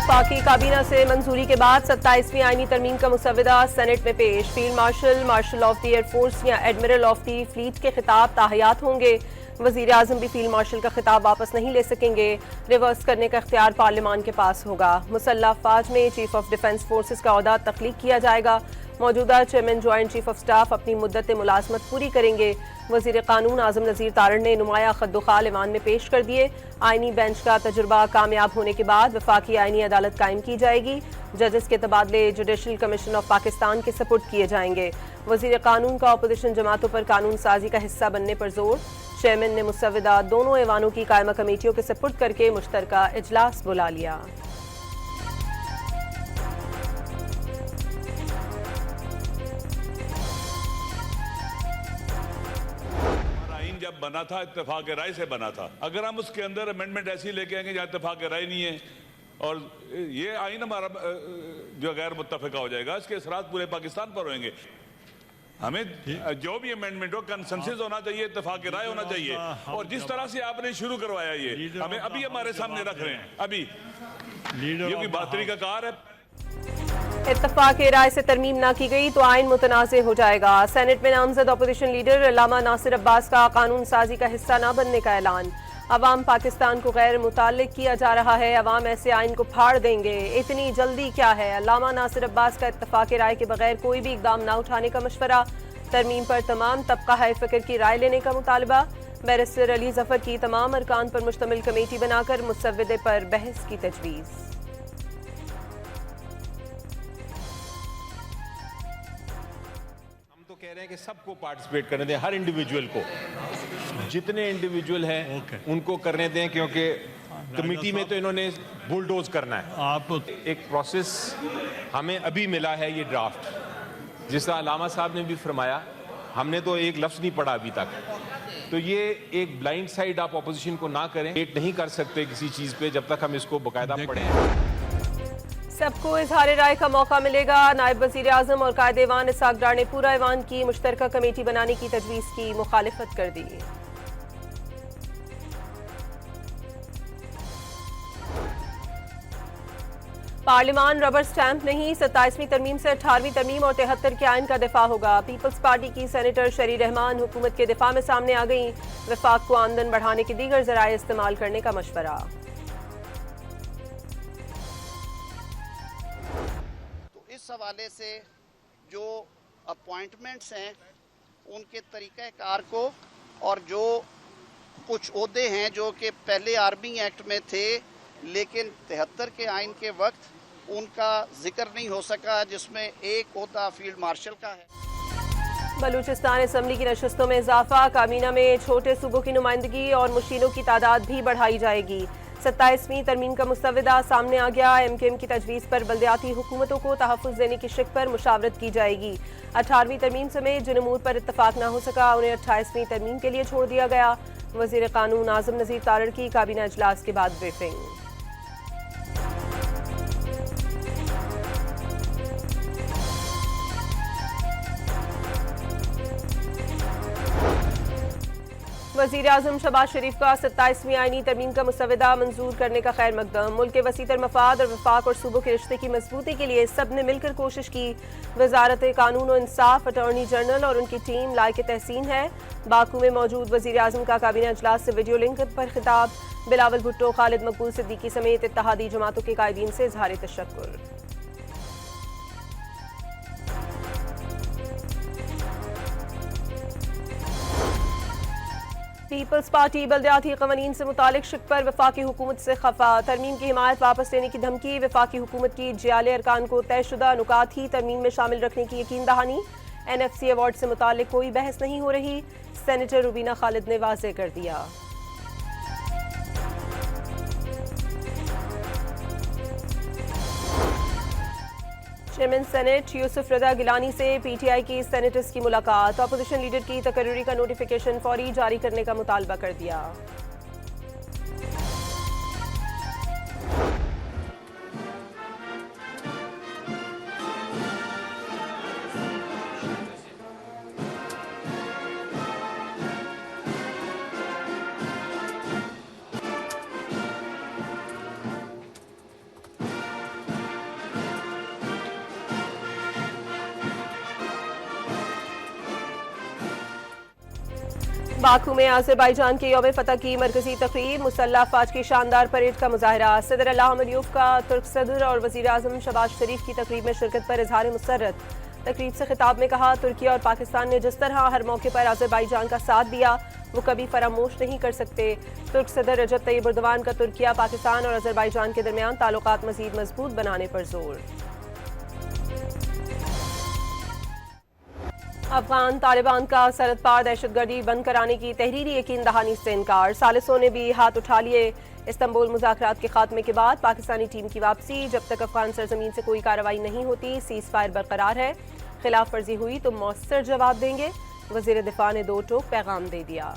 वफाकी काबीना से मंजूरी के बाद 27वीं आईनी तरमीम का मुसव्वदा सेनेट में पेश। Field marshal, marshal of the air force या एडमिरल ऑफ द फ्लीट के खिताब ताहयात होंगे। वजीर आजम भी फील्ड मार्शल का खिताब वापस नहीं ले सकेंगे। रिवर्स करने का इख्तियार पार्लियामान के पास होगा। मुसल्लह अफवाज में चीफ ऑफ डिफेंस फोर्सेज का ओहदा तख्लीक किया जाएगा। मौजूदा chairman joint chief of staff अपनी मुद्दत मुलाजमत पूरी करेंगे। वजीर कानून आजम नज़ीर तारण ने नुमाया खद्दुखाल ईवान में पेश कर दिए। आईनी बेंच का तजुर्बा कामयाब होने के बाद वफाकी आईनी अदालत कायम की जाएगी। जजेस के तबादले जुडिशल कमीशन ऑफ पाकिस्तान के सपुर्द किए जाएंगे। वजीर कानून का अपोजिशन जमातों पर कानून साजी का हिस्सा बनने पर जोर। चेयरमैन ने मुसव्वदा दोनों ऐवानों की कायमा कमेटियों के सपुर्द करके मुश्तरका इजलास बुला लिया। जब बना था इत्तेफाक राय से बना था। अगर हम उसके अंदर अमेंडमेंट ऐसी लेके आएंगे जहाँ इत्तेफाक राय नहीं है और ये आइन हमारा जो गैर मुत्तफिका हो जाएगा, इसके असरात पूरे पाकिस्तान पर होंगे। हमें जो भी अमेंडमेंट हो कंसेंसस होना चाहिए, इत्तेफाक राय होना चाहिए। और जिस तरह से आपने शुरू करवाया ये हमें अभी हमारे सामने रख रहे हैं, अभी ये कोई बातरी का कार है। इत्तफाक राय से तरमीम ना की गई तो आइन मुतनाज़ हो जाएगा। सेनेट में नामजद अपोजिशन लीडर अल्लामा नासिर अब्बास का कानून साजी का हिस्सा न बनने का ऐलान। अवाम पाकिस्तान को गैर मुताल्लिक किया जा रहा है। अवाम ऐसे आइन को फाड़ देंगे, इतनी जल्दी क्या है। अल्लामा नासिर अब्बास का इत्तफाक राय के बगैर कोई भी इकदाम न उठाने का मशवरा। तरमीम पर तमाम तबका हाय फ़िक्र की राय लेने का मुतालबा। बैरिस्टर अली जफर की तमाम अरकान पर मुश्तमिल कमेटी बनाकर मुसव्वदे पर बहस की तजवीज़। कह रहे हैं कि सबको पार्टिसिपेट करने दें, हर इंडिविजुअल को, जितने इंडिविजुअल हैं उनको करने दें, क्योंकि कमेटी में तो इन्होंने बुलडोज करना है। आप एक प्रोसेस हमें अभी मिला है, ये ड्राफ्ट, जिस तरह अलामा साहब ने भी फरमाया, हमने तो एक लफ्ज़ नहीं पढ़ा अभी तक। तो ये एक ब्लाइंड साइड आप अपोजिशन को ना करें, वेट नहीं कर सकते किसी चीज़ पे जब तक हम इसको बाकायदा पढ़ें। सबको इजहार राय का मौका मिलेगा। नायब वजीर आजम और कायदे ईवान इसाक डार ने पूरा ईवान की मुश्तरका कमेटी बनाने की तजवीज़ की मुखालिफत कर दी। पार्लियामान रबर स्टैंप नहीं, 27वीं तरमीम से 18वीं तरमीम और 73 के आइन का दिफा होगा। पीपल्स पार्टी की सेनेटर शरी रहमान हुकूमत के दिफा में सामने आ गई। वफाक को आमदन बढ़ाने के दीगर जराए इस्तेमाल करने का मशवरा। इस हवाले से जो अपॉइंटमेंट्स हैं उनके तरीक़ाकार को, और जो कुछ ओहदे हैं जो कि पहले आर्मी एक्ट में थे लेकिन 73 के आइन के वक्त उनका जिक्र नहीं हो सका, जिसमें एक ओहदा फील्ड मार्शल का है। बलूचिस्तान असम्बली की नशस्तों में इजाफा। काबीना में छोटे सूबों की नुमाइंदगी और मुशीरों की तादाद भी बढ़ाई जाएगी। 27वीं तरमीम का मुसव्वदा सामने आ गया। MKM की तजवीज़ पर बल्दियाती हुकूमतों को तहफ़्फ़ुज़ देने की शिक पर मुशावरत की जाएगी। 18वीं तरमीम समेत जिन उमूर पर इत्तफाक ना हो सका उन्हें 28वीं तरमीम के लिए छोड़ दिया गया। वज़ीर कानून आज़म नज़ीर तारण की काबीना इजलास के बाद ब्रीफिंग। वज़ीर आज़म शहबाज शरीफ का 27वीं आईनी तरमीम का मुसव्वदा मंजूर करने का खैर मकदम। मुल्क के वसीतर मफाद और वफाक और सूबों के रिश्ते की मजबूती के लिए सब ने मिलकर कोशिश की। वजारत कानून और इंसाफ, अटॉर्नी जनरल और उनकी टीम लायक तहसीन है। बाकू में मौजूद वज़ीर आज़म का काबीना इजलास से वीडियो लिंक पर खिताब। बिलावल भुट्टो, खालिद मकबूल सिद्दीकी समेत इत्तेहादी जमातों के कायदीन से इजहार तशक्कुर। पीपल्स पार्टी बल्दियाती कवानीन से मुतालिक शिक पर वफाकी हुकूमत से खफा। तरमीम की हिमायत वापस लेने की धमकी। वफाकी हुकूमत की जियाले अरकान को तयशुदा नुकात ही तरमीम में शामिल रखने की यकीन दहानी। NFC अवार्ड से मुतालिक कोई बहस नहीं हो रही, सेनेटर रुबीना खालिद ने वाज़ेह कर दिया। चेयरमैन सेनेट यूसुफ रजा गिलानी से PTI की सेनेटर्स की मुलाकात। अपोजिशन लीडर की तकर्री का नोटिफिकेशन फौरी जारी करने का मुतालबा कर दिया। बाकू में अज़रबैजान के यौम फतह की मरकजी तकरीब, मुसल्लह अफवाज की शानदार परेड का मुजाहरा। सदर अल्लाह मलियूफ का तुर्क सदर और वज़ीर आज़म शहबाज शरीफ की तकरीब में शिरकत पर इजहार मुसर्रत। तकरीब से खिताब में कहा, तुर्की और पाकिस्तान ने जिस तरह हर मौके पर अज़रबैजान का साथ दिया वो कभी फरामोश नहीं कर सकते। तुर्क सदर रजब तैयब एर्दोगान का तुर्किया, पाकिस्तान और अज़रबैजान के दरमियान ताल्लुकात मज़ीद मजबूत बनाने पर जोर। अफगान तालिबान का सरहद पार दहशतगर्दी बंद कराने की तहरीरी यकीन दहानी से इनकार, सालिसों ने भी हाथ उठा लिए। इस्तांबुल मुज़ाकरात के खात्मे के बाद पाकिस्तानी टीम की वापसी, जब तक अफगान सरजमीन से कोई कार्रवाई नहीं होती सीज़ फायर बरकरार है। खिलाफ वर्जी हुई तो मौसर जवाब देंगे, वज़ीर दिफा ने दो टोक पैगाम दे दिया।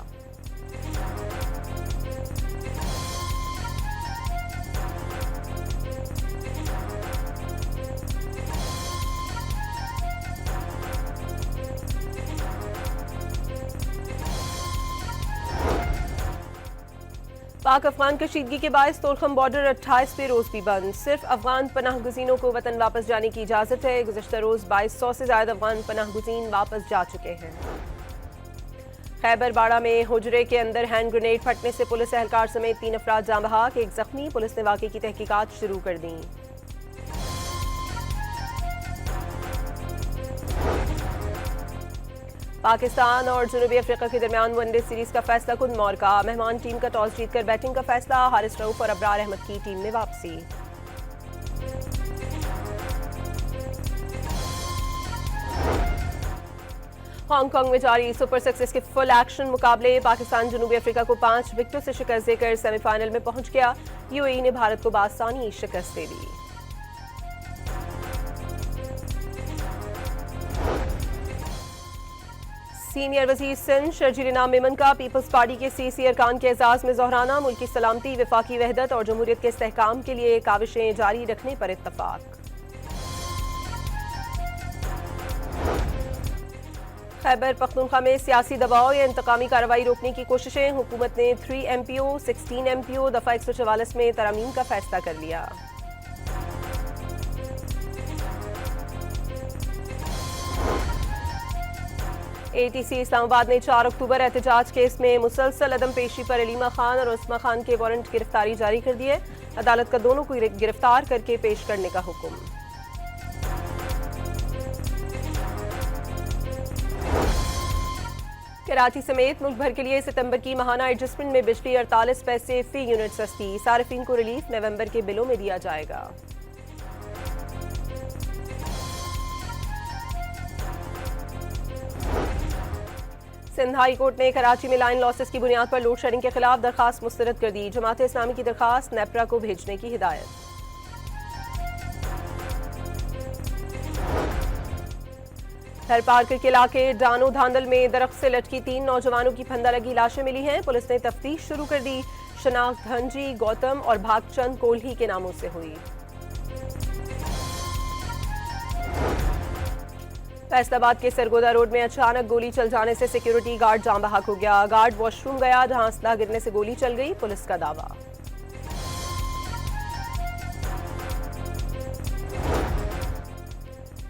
पाक अफगान कशीदगी के बायस तोरखम बॉर्डर 28वें रोज भी बंद, सिर्फ अफगान पनाह गुज़ीनों को वतन वापस जाने की इजाज़त है। गुज़श्ता रोज 2200 से ज़्यादा अफगान पनाह गुज़ीन वापस जा चुके हैं। खैबर बाड़ा में हुजरे के अंदर हैंड ग्रेनेड फटने से पुलिस एहलकार समेत 3 अफराद जाँ बहक, 1 जख्मी। पुलिस ने वाक़े की तहकीकात शुरू कर दी। पाकिस्तान और जनूबी अफ्रीका के दरमियान वनडे सीरीज का फैसला खुद मौर का, मेहमान टीम का टॉस जीतकर बैटिंग का फैसला। हारिस रऊफ और अबरार अहमद की टीम में वापसी। हांगकांग में जारी सुपर 6 के फुल एक्शन मुकाबले, पाकिस्तान जनूबी अफ्रीका को 5 विकेटों से शिकस्त देकर सेमीफाइनल में पहुंच गया। यूएई ने भारत को बासानी शिकस्त दे दी। सीनियर वजीर सिंध शर्जील इनाम मेमन का पीपल्स पार्टी के सीसी अरकान के एजाज में जोहराना, मुल्क की सलामती, वफाकी वहदत और जमहूरियत के इस्तेहकाम के लिए काविशें जारी रखने पर इत्तफाक। खैबर पख्तूनख्वा में सियासी दबाव या इंतकामी कार्रवाई रोकने की कोशिशें, हुकूमत ने 3 MPO 16 MPO दफा 144 में तरमीम का फैसला कर लिया। ATC इस्लामाबाद ने 4 अक्टूबर एहतजाज केस में मुसलसल अदम पेशी पर अलीमा खान और उस्मा खान के वारंट गिरफ्तारी जारी कर दिए। अदालत का दोनों को गिरफ्तार करके पेश करने का हुक्म। कराची समेत मुल्क भर के लिए सितंबर की माहाना एडजस्टमेंट में बिजली 48 पैसे फी यूनिट सस्ती, सार्फिन को रिलीफ नवंबर के बिलों में दिया जाएगा। सिंध हाई कोर्ट ने कराची में लाइन लॉसेस की बुनियाद पर लोड शेडिंग के खिलाफ दरखास्त मुस्तरद कर दी। जमात इस्लामी की दरखास्त नेपरा को भेजने की हिदायत। धरपारकर के इलाके डानो धांधल में दरख्त से लटकी 3 नौजवानों की फंदा लगी लाशें मिली हैं। पुलिस ने तफ्तीश शुरू कर दी। शनाख्त धनजी, गौतम और भागचंद कोल्ही के नामों से हुई। फैसलाबाद के सरगोदा रोड में अचानक गोली चल जाने से सिक्योरिटी गार्ड जाँ बहक हो गया। गार्ड वॉशरूम गया जहां असला गिरने से गोली चल गई, पुलिस का दावा।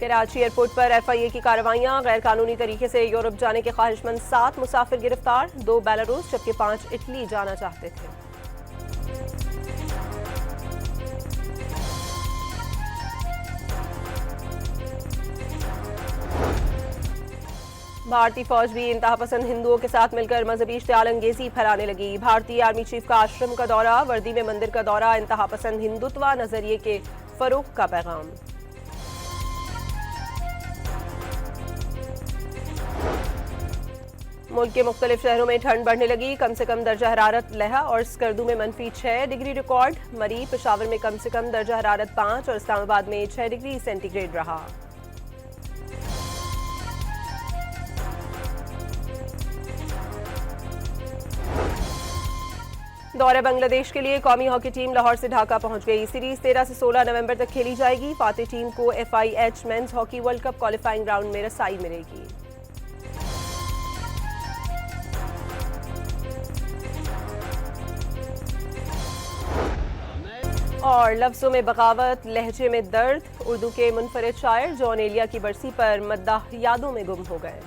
कराची एयरपोर्ट पर FIA की कार्रवाइयां, गैर कानूनी तरीके से यूरोप जाने के ख्वाहिशमंद 7 मुसाफिर गिरफ्तार, 2 बेलारूस जबकि 5 इटली जाना चाहते थे। भारतीय फौज भी इंतहा पसंद हिंदुओं के साथ मिलकर मजहबी इश्तियाल अंगेजी फैलाने लगी। भारतीय आर्मी चीफ का आश्रम का दौरा, वर्दी में मंदिर का दौरा, इंतहा पसंद हिंदुत्व नजरिए के फरोग का पैगाम। मुल्क के मुख्तलिफ शहरों में ठंड बढ़ने लगी। कम से कम दर्जा हरारत लेहा और स्कर्दू में -6 डिग्री रिकॉर्ड। मरी, पेशावर में कम से कम दर्जा हरारत 5 और इस्लामाबाद में 6 डिग्री सेंटीग्रेड रहा। दौरे बांग्लादेश के लिए कौमी हॉकी टीम लाहौर से ढाका पहुंच गई। सीरीज 13 से 16 नवंबर तक खेली जाएगी। फातेह टीम को FIH men's hockey world cup qualifying round में रसाई मिलेगी। और लफ्जों में बगावत, लहजे में दर्द, उर्दू के मुनफरिद शायर जॉन एलिया की बरसी पर मद्दाह यादों में गुम हो गए।